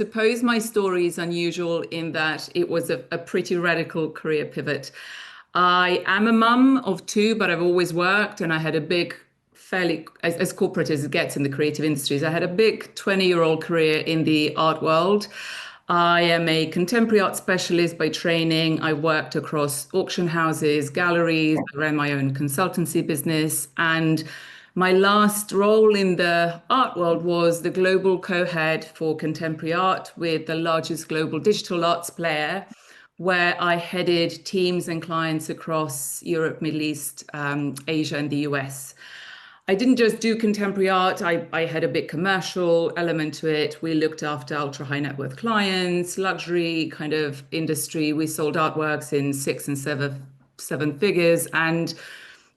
Suppose my story is unusual in that it was a pretty radical career pivot. I am a mum of two, but I've always worked and I had a big, fairly, as corporate as it gets in the creative industries, I had a big 20-year-old career in the art world. I am a contemporary art specialist by training. I worked across auction houses, galleries, I ran my own consultancy business, and my last role in the art world was the global co-head for contemporary art with the largest global digital arts player, where I headed teams and clients across Europe, Middle East, Asia, and the US. I didn't just do contemporary art. I had a big commercial element to it. We looked after ultra high net worth clients, luxury kind of industry. We sold artworks in six and seven figures. And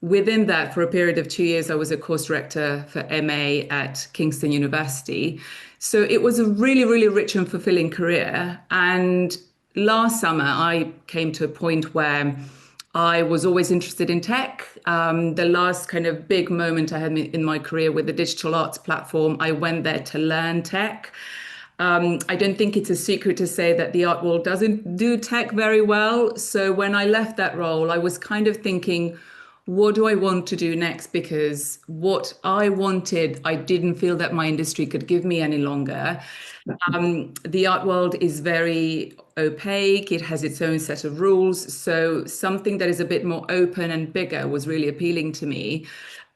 within that, for a period of 2 years, I was a course director for MA at Kingston University. So it was a really, really rich and fulfilling career. And last summer, I came to a point where I was always interested in tech. The last kind of big moment I had in my career with the digital arts platform, I went there to learn tech. I don't think it's a secret to say that the art world doesn't do tech very well. So when I left that role, I was kind of thinking, what do I want to do next? Because what I wanted, I didn't feel that my industry could give me any longer. The art world is very opaque. It has its own set of rules. So something that is a bit more open and bigger was really appealing to me.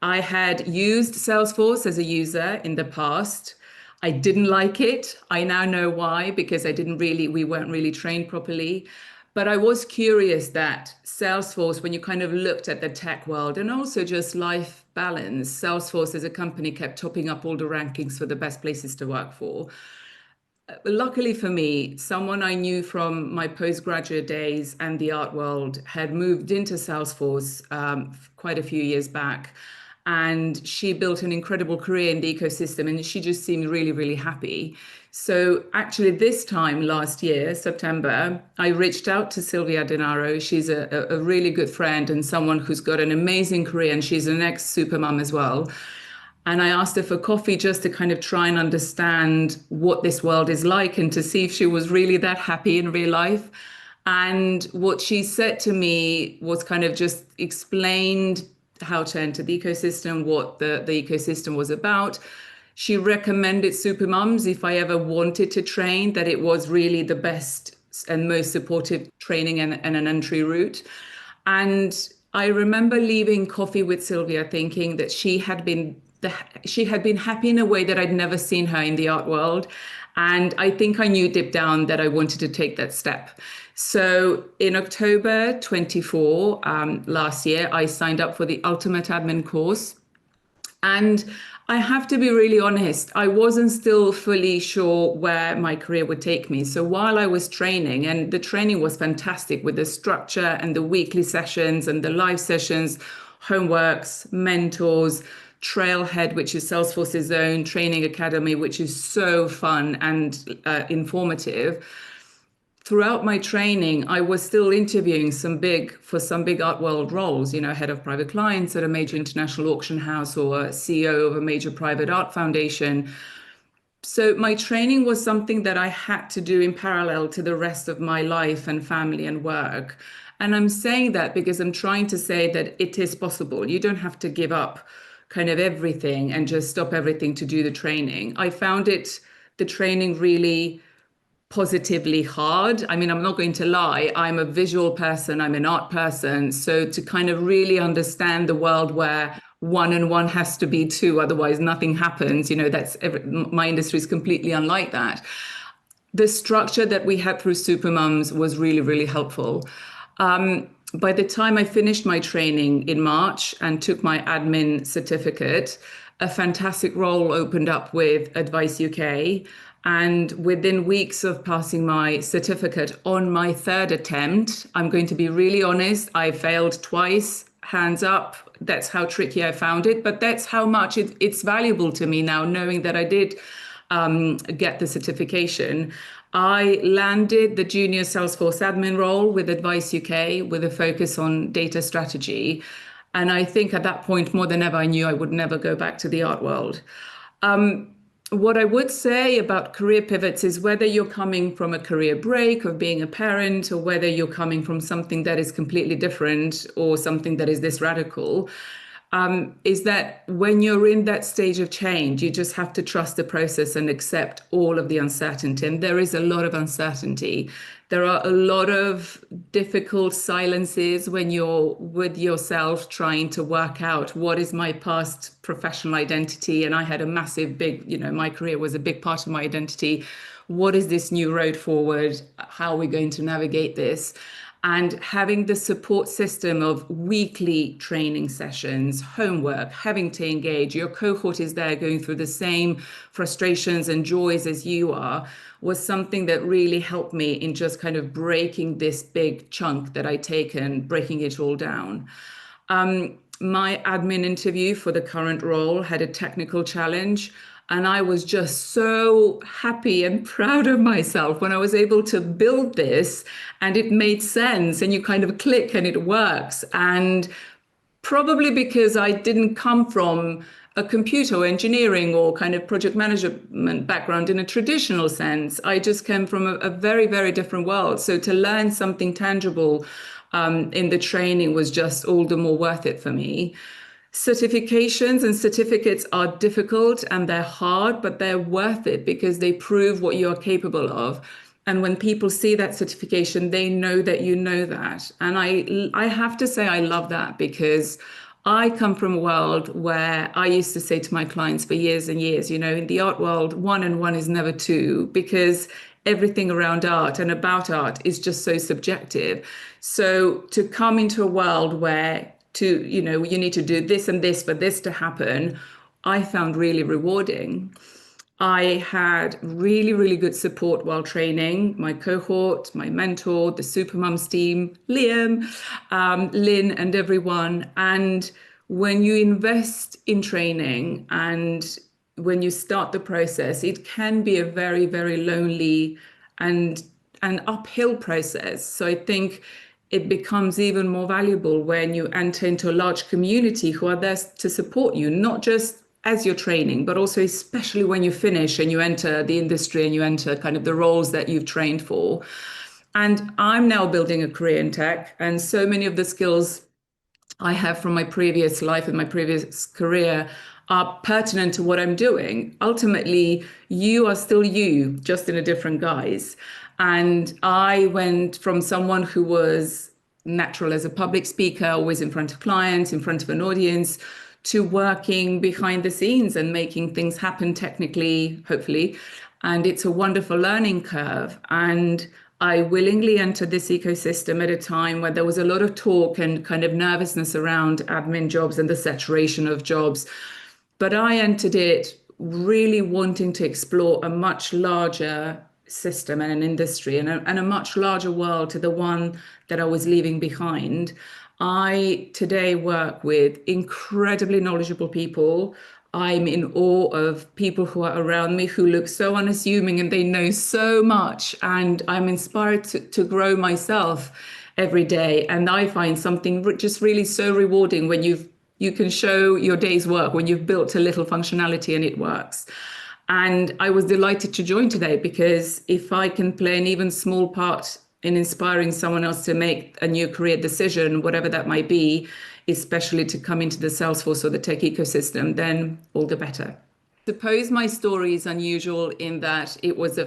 I had used Salesforce as a user in the past. I didn't like it. I now know why, because we weren't really trained properly. But I was curious that Salesforce, when you kind of looked at the tech world and also just life balance, Salesforce as a company kept topping up all the rankings for the best places to work for. Luckily for me, someone I knew from my postgraduate days and the art world had moved into Salesforce quite a few years back. And she built an incredible career in the ecosystem, and she just seemed really, really happy. So actually this time last year, September, I reached out to Sylvia Denaro. She's a really good friend and someone who's got an amazing career, and she's an ex-supermum as well. And I asked her for coffee just to kind of try and understand what this world is like and to see if she was really that happy in real life. And what she said to me was kind of just explained how to enter the ecosystem, what the ecosystem was about. She recommended Supermums if I ever wanted to train, that it was really the best and most supportive training and an entry route. And I remember leaving coffee with Sylvia thinking that she had been happy in a way that I'd never seen her in the art world. And I think I knew deep down that I wanted to take that step. So in October 24 last year, I signed up for the Ultimate Admin course. And I have to be really honest, I wasn't still fully sure where my career would take me. So while I was training, and the training was fantastic with the structure and the weekly sessions and the live sessions, homeworks, mentors, Trailhead, which is Salesforce's own training academy, which is so fun and informative. Throughout my training, I was still interviewing for some big art world roles, head of private clients at a major international auction house or a CEO of a major private art foundation. So my training was something that I had to do in parallel to the rest of my life and family and work. And I'm saying that because I'm trying to say that it is possible. You don't have to give up kind of everything and just stop everything to do the training. I found the training really positively hard. I mean, I'm not going to lie, I'm a visual person, I'm an art person. So to kind of really understand the world where one and one has to be two, otherwise nothing happens, my industry is completely unlike that. The structure that we had through Supermums was really, really helpful. By the time I finished my training in March and took my admin certificate, a fantastic role opened up with Advice UK. And within weeks of passing my certificate on my third attempt, I'm going to be really honest, I failed twice, hands up. That's how tricky I found it. But that's how much it's valuable to me now, knowing that I did get the certification. I landed the junior Salesforce admin role with Advice UK with a focus on data strategy. And I think at that point, more than ever, I knew I would never go back to the art world. What I would say about career pivots is whether you're coming from a career break of being a parent, or whether you're coming from something that is completely different or something that is this radical, is that when you're in that stage of change, you just have to trust the process and accept all of the uncertainty. And there is a lot of uncertainty. There are a lot of difficult silences when you're with yourself trying to work out what is my past professional identity. And I had a massive, big, my career was a big part of my identity. What is this new road forward? How are we going to navigate this? And having the support system of weekly training sessions, homework, having to engage, your cohort is there going through the same frustrations and joys as you are, was something that really helped me in just kind of breaking this big chunk that I'd taken, breaking it all down. My admin interview for the current role had a technical challenge. And I was just so happy and proud of myself when I was able to build this and it made sense and you kind of click and it works. And probably because I didn't come from a computer or engineering or kind of project management background in a traditional sense. I just came from a very, very different world. So to learn something tangible in the training was just all the more worth it for me. Certifications and certificates are difficult and they're hard, but they're worth it because they prove what you're capable of. And when people see that certification, they know that you know that. And I have to say I love that because I come from a world where I used to say to my clients for years and years, in the art world, 1 and 1 is never 2 because everything around art and about art is just so subjective. So to come into a world where you need to do this and this for this to happen, I found really rewarding. I had really, really good support while training, my cohort, my mentor, the Supermums team, Liam, Lynn, and everyone. And when you invest in training and when you start the process, it can be a very, very lonely and an uphill process. So I think it becomes even more valuable when you enter into a large community who are there to support you, not just as you're training, but also especially when you finish and you enter the industry and you enter kind of the roles that you've trained for. And I'm now building a career in tech, and so many of the skills I have from my previous life and my previous career are pertinent to what I'm doing. Ultimately, you are still you, just in a different guise. And I went from someone who was natural as a public speaker, always in front of clients, in front of an audience, to working behind the scenes and making things happen technically, hopefully. And it's a wonderful learning curve. And I willingly entered this ecosystem at a time where there was a lot of talk and kind of nervousness around admin jobs and the saturation of jobs. But I entered it really wanting to explore a much larger system and an industry and a much larger world to the one that I was leaving behind. I today work with incredibly knowledgeable people. I'm in awe of people who are around me who look so unassuming and they know so much. And I'm inspired to grow myself every day. And I find something just really so rewarding when you can show your day's work, when you've built a little functionality and it works. And I was delighted to join today because if I can play an even small part in inspiring someone else to make a new career decision, whatever that might be, especially to come into the Salesforce or the tech ecosystem, then all the better. Suppose my story is unusual in that it was a